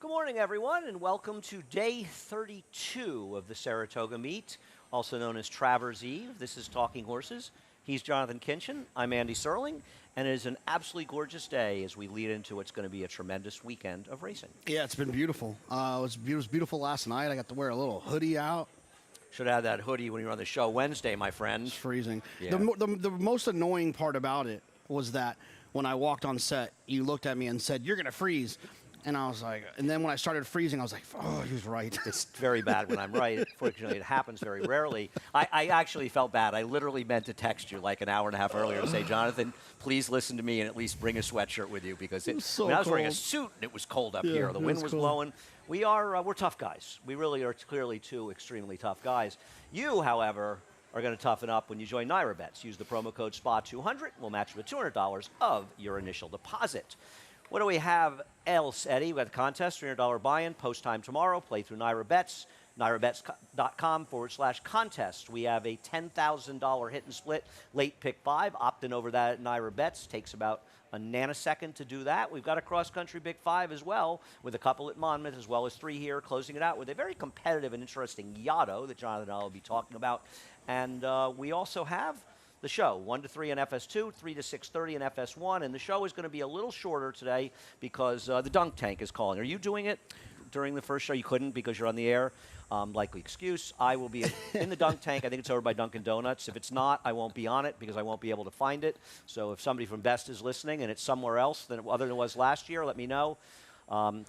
Good morning, everyone, and welcome to day 32 of the Saratoga Meet, also known as Travers Eve. This is Talking Horses. He's Jonathan Kinchin. I'm Andy Serling, and it is an absolutely gorgeous day as we lead into what's going to be a tremendous weekend of racing. Yeah, it's been beautiful. It was beautiful last night. I got to wear a little hoodie out. Should have had that hoodie when you were on the show Wednesday, my friend. It's freezing. Yeah. The most annoying part about it was that when I walked on set, you looked at me and said, "You're going to freeze." And I was like, and then when I started freezing, I was like, oh, he was right. It's very bad when I'm right. Fortunately, it happens very rarely. I actually felt bad. I literally meant to text you like an hour and a half earlier to say, Jonathan, please listen to me and at least bring a sweatshirt with you because I was wearing a suit and it was cold up here. The wind was blowing. We're tough guys. We really are clearly two extremely tough guys. You, however, are going to toughen up when you join NYRA Bets. Use the promo code SPA200. We'll match you with $200 of your initial deposit. What do we have else, Eddie? We got the contest, $300 buy-in, post time tomorrow. Play through NYRA Bets, nyrabets.com/contest. We have a $10,000 hit and split, late pick 5. Opt in over that at NYRA Bets. Takes about a nanosecond to do that. We've got a cross-country big 5 as well, with a couple at Monmouth, as well as 3 here, closing it out with a very competitive and interesting Yaddo that Jonathan and I will be talking about. And we also have the show, 1 to 3 in FS2, 3 to 6:30 in FS1, and the show is going to be a little shorter today because the dunk tank is calling. Are you doing it during the first show? You couldn't because you're on the air. Likely excuse. I will be in the dunk tank. I think it's over by Dunkin' Donuts. If it's not, I won't be on it because I won't be able to find it. So if somebody from Best is listening and it's somewhere else other than it was last year, let me know.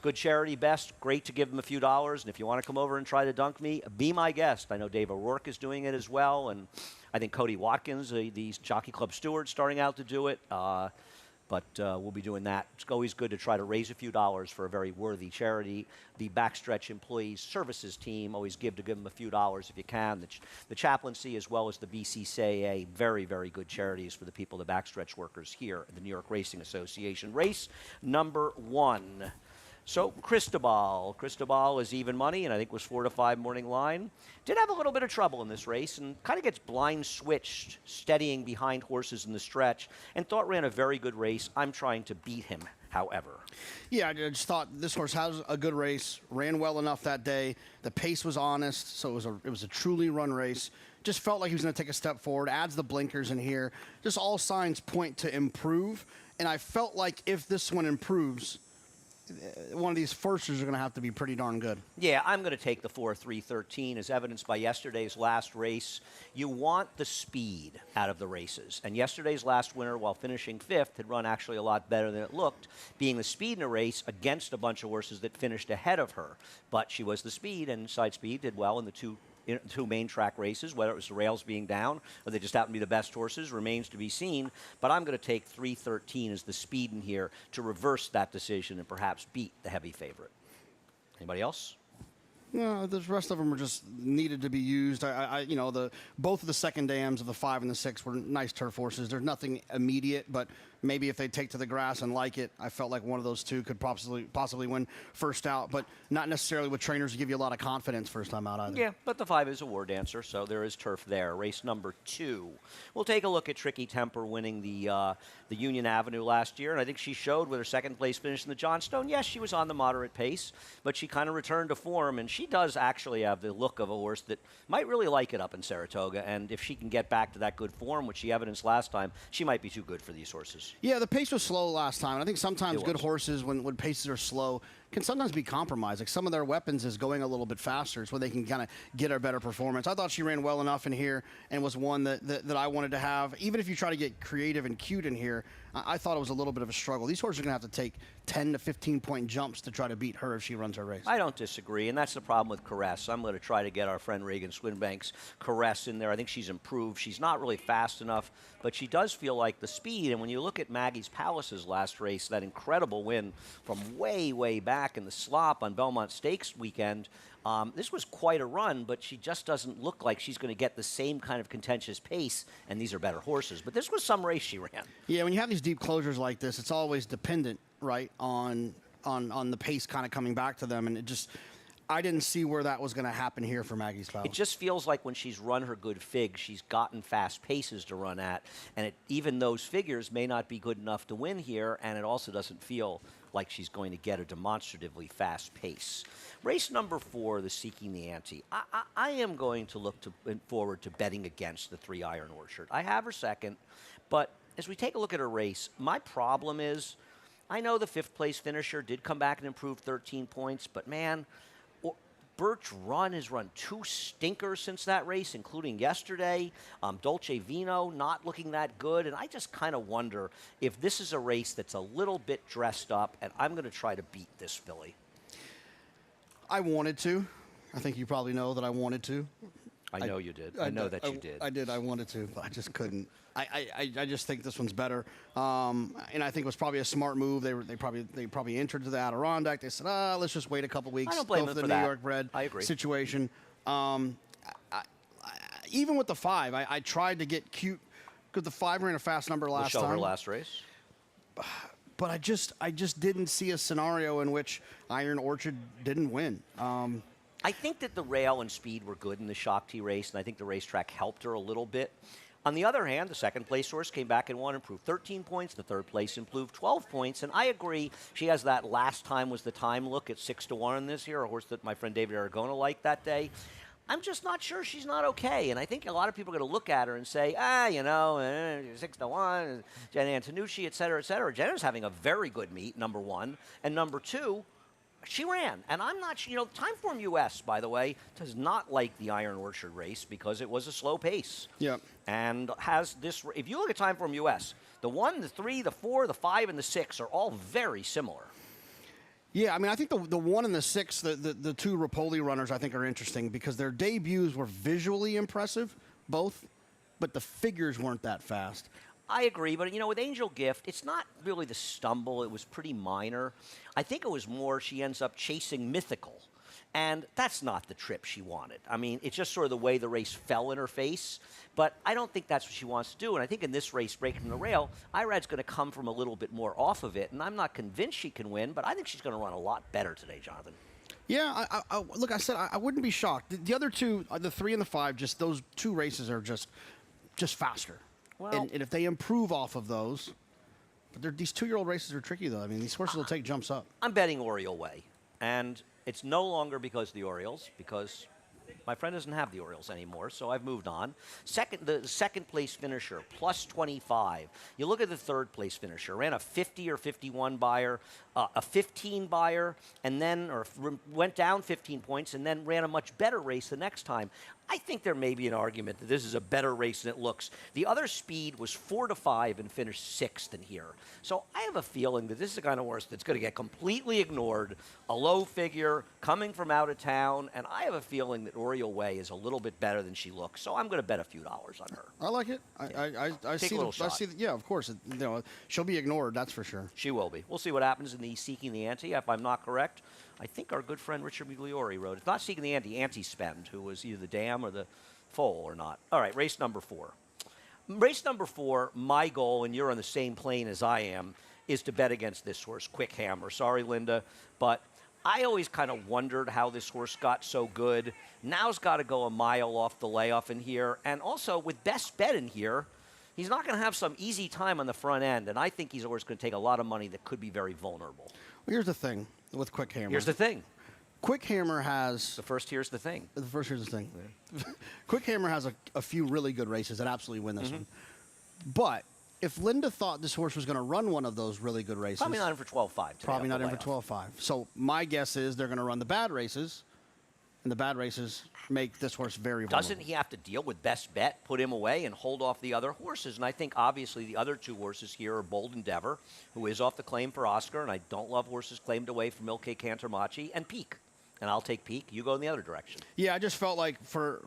Good charity, Best. Great to give them a few dollars. And if you want to come over and try to dunk me, be my guest. I know Dave O'Rourke is doing it as well. And I think Cody Watkins, the Jockey Club steward, starting out to do it. But we'll be doing that. It's always good to try to raise a few dollars for a very worthy charity. The Backstretch Employees Services team always give them a few dollars if you can. The chaplaincy as well as the BCCAA, very, very good charities for the people, the backstretch workers here at the New York Racing Association. Race number 1. So Cristobal is even money, and I think was 4 to 5 morning line. Did have a little bit of trouble in this race, and kind of gets blind switched, steadying behind horses in the stretch, and thought ran a very good race. I'm trying to beat him, however. Yeah, I just thought this horse has a good race, ran well enough that day. The pace was honest, so it was a truly run race. Just felt like he was going to take a step forward, adds the blinkers in here. Just all signs point to improve, and I felt like if this one improves, one of these firsters are going to have to be pretty darn good. Yeah, I'm going to take the 4-3-13 as evidenced by yesterday's last race. You want the speed out of the races. And yesterday's last winner, while finishing 5th, had run actually a lot better than it looked, being the speed in a race against a bunch of horses that finished ahead of her. But she was the speed, and Side Speed did well in the two main track races. Whether it was the rails being down or they just happened to be the best horses remains to be seen. But I'm going to take 3-13 as the speed in here to reverse that decision and perhaps beat the heavy favorite. Anybody else? No, the rest of them were just needed to be used. Both of the second dams of the 5 and the 6 were nice turf horses. There's nothing immediate, but maybe if they take to the grass and like it, I felt like one of those two could possibly win first out, but not necessarily with trainers to give you a lot of confidence first time out either. Yeah, but the 5 is a war dancer, so there is turf there. Race number 2. We'll take a look at Tricky Temper winning the Union Avenue last year, and I think she showed with her second place finish in the Johnstone. Yes, she was on the moderate pace, but she kind of returned to form, and she does actually have the look of a horse that might really like it up in Saratoga, and if she can get back to that good form, which she evidenced last time, she might be too good for these horses. Yeah, the pace was slow last time. I think sometimes good horses, when paces are slow, can sometimes be compromised. Like some of their weapons is going a little bit faster. It's where they can kind of get a better performance. I thought she ran well enough in here and was one that I wanted to have. Even if you try to get creative and cute in here, I thought it was a little bit of a struggle. These horses are going to have to take 10 to 15-point jumps to try to beat her if she runs her race. I don't disagree, and that's the problem with Caress. I'm going to try to get our friend Reagan Swinbank's Caress in there. I think she's improved. She's not really fast enough, but she does feel like the speed. And when you look at Maggie's Palace's last race, that incredible win from way, way back in the slop on Belmont Stakes weekend, this was quite a run, but she just doesn't look like she's going to get the same kind of contentious pace, and these are better horses. But this was some race she ran. Yeah, when you have these deep closures like this, it's always dependent, right, on the pace kind of coming back to them, and it just I didn't see where that was going to happen here for Maggie's Palace. It just feels like when she's run her good figs, she's gotten fast paces to run at, and even those figures may not be good enough to win here, and it also doesn't feel like she's going to get a demonstratively fast pace. Race number 4, the Seeking the Ante. I am going to look forward to betting against the 3 Iron Orchard. I have her second, but as we take a look at her race, my problem is I know the 5th place finisher did come back and improve 13 points, but man, Birch Run has run 2 stinkers since that race, including yesterday. Dolce Vino not looking that good, and I just kind of wonder if this is a race that's a little bit dressed up, and I'm going to try to beat this filly. I wanted to. I think you probably know that I wanted to. I know you did. I know that you did. I did. I wanted to, but I just couldn't. I just think this one's better, and I think it was probably a smart move. They probably entered to the Adirondack. They said, let's just wait a couple weeks. I don't blame go them for the New York bred situation. Even with the 5, I tried to get cute because the 5 ran a fast number last time. Her last race. But I just didn't see a scenario in which Iron Orchard didn't win. I think that the rail and speed were good in the Shakti race, and I think the racetrack helped her a little bit. On the other hand, the 2nd place horse came back and won, improved 13 points. The 3rd place improved 12 points. And I agree, she has that last time was the time look at 6-1 in this year, a horse that my friend David Aragona liked that day. I'm just not sure she's not okay. And I think a lot of people are going to look at her and say, 6-1, Jenna Antonucci, et cetera, et cetera. Jenna's having a very good meet, number 1. And number 2, she ran, and I'm not, Timeform US, by the way, does not like the Iron Orchard race because it was a slow pace. Yep. And has this, if you look at Timeform US, the 1, the 3, the 4, the 5, and the 6 are all very similar. Yeah, I mean, I think the 1 and the 6, the 2 Rapoli runners, I think are interesting because their debuts were visually impressive, both, but the figures weren't that fast. I agree, but with Angel Gift, it's not really the stumble. It was pretty minor. I think it was more she ends up chasing Mythical, and that's not the trip she wanted. I mean, it's just sort of the way the race fell in her face, but I don't think that's what she wants to do, and I think in this race, breaking the rail, Irad's going to come from a little bit more off of it, and I'm not convinced she can win, but I think she's going to run a lot better today, Jonathan. Yeah, look, I said I wouldn't be shocked. The other 2, the 3 and the 5, just those 2 races are just faster. Well, and if they improve off of those, but these 2-year-old races are tricky, though. I mean, these horses will take jumps up. I'm betting Oriole Way, and it's no longer because of the Orioles, because my friend doesn't have the Orioles anymore, so I've moved on. The 2nd place finisher, plus 25. You look at the 3rd place finisher, ran a 50 or 51 buyer, a 15 buyer, and then went down 15 points, and then ran a much better race the next time. I think there may be an argument that this is a better race than it looks. The other speed was 4-5 and finished 6th in here. So I have a feeling that this is the kind of horse that's going to get completely ignored, a low figure, coming from out of town, and I have a feeling that Oriole Way is a little bit better than she looks. So I'm going to bet a few dollars on her. I like it. I see a little shot. Yeah, of course. She'll be ignored, that's for sure. She will be. We'll see what happens in the Seeking the Ante. If I'm not correct, I think our good friend Richard Migliori wrote, it's not Seeking the Ante, Anti-Spend, who was either the dam or the foal or not. All right, race number 4. Race number 4, my goal, and you're on the same plane as I am, is to bet against this horse, Quick Hammer. Sorry, Linda, but I always kind of wondered how this horse got so good. Now's got to go a mile off the layoff in here. And also, with Best Bet in here, he's not going to have some easy time on the front end, and I think he's always going to take a lot of money that could be very vulnerable. Well, here's the thing with Quick Hammer. Here's the thing. Quick Hammer has... The first here's the thing. The first here's the thing. Yeah. Quick Hammer has a few really good races that absolutely win this one. But if Linda thought this horse was going to run one of those really good races... Probably not in for 12.5. Probably not in for 12.5. So my guess is they're going to run the bad races, and the bad races make this horse very vulnerable. Doesn't he have to deal with Best Bet, put him away, and hold off the other horses? And I think, obviously, the other 2 horses here are Bold Endeavor, who is off the claim for Oscar, and I don't love horses claimed away from Milk Cake Cantermachi, and Peak. And I'll take Peak. You go in the other direction. Yeah, I just felt like for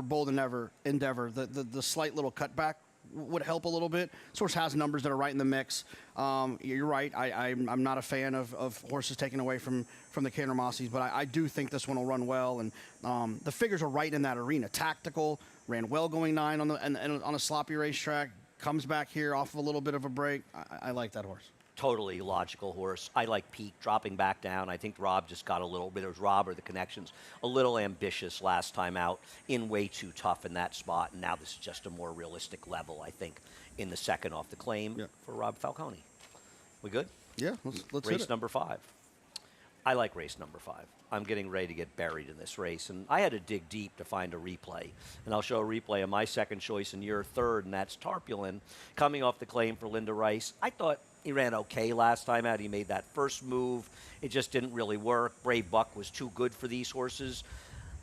Bold Endeavor, the slight little cutback would help a little bit. This horse has numbers that are right in the mix. You're right. I'm not a fan of horses taken away from the Cantermasis, but I do think this one will run well. And the figures are right in that arena. Tactical, ran well going 9 on a sloppy racetrack. Comes back here off of a little bit of a break. I like that horse. Totally logical horse. I like Peak dropping back down. I think Rob just got a little bit, it was Rob or the connections, a little ambitious last time out, in way too tough in that spot. And now this is just a more realistic level, I think, in the second off the claim for Rob Falcone. We good? Yeah, let's hit Race it. number 5. I like race number 5. I'm getting ready to get buried in this race, and I had to dig deep to find a replay. And I'll show a replay of my second choice and your third, and that's Tarpulin, coming off the claim for Linda Rice. I thought he ran okay last time out. He made that first move. It just didn't really work. Brave Buck was too good for these horses.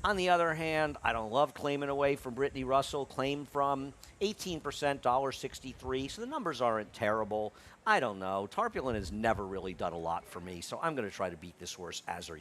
On the other hand, I don't love claiming away from Brittany Russell. Claim from 18%, $1.63. So the numbers aren't terrible. I don't know. Tarpulin has never really done a lot for me, so I'm going to try to beat this horse as are you.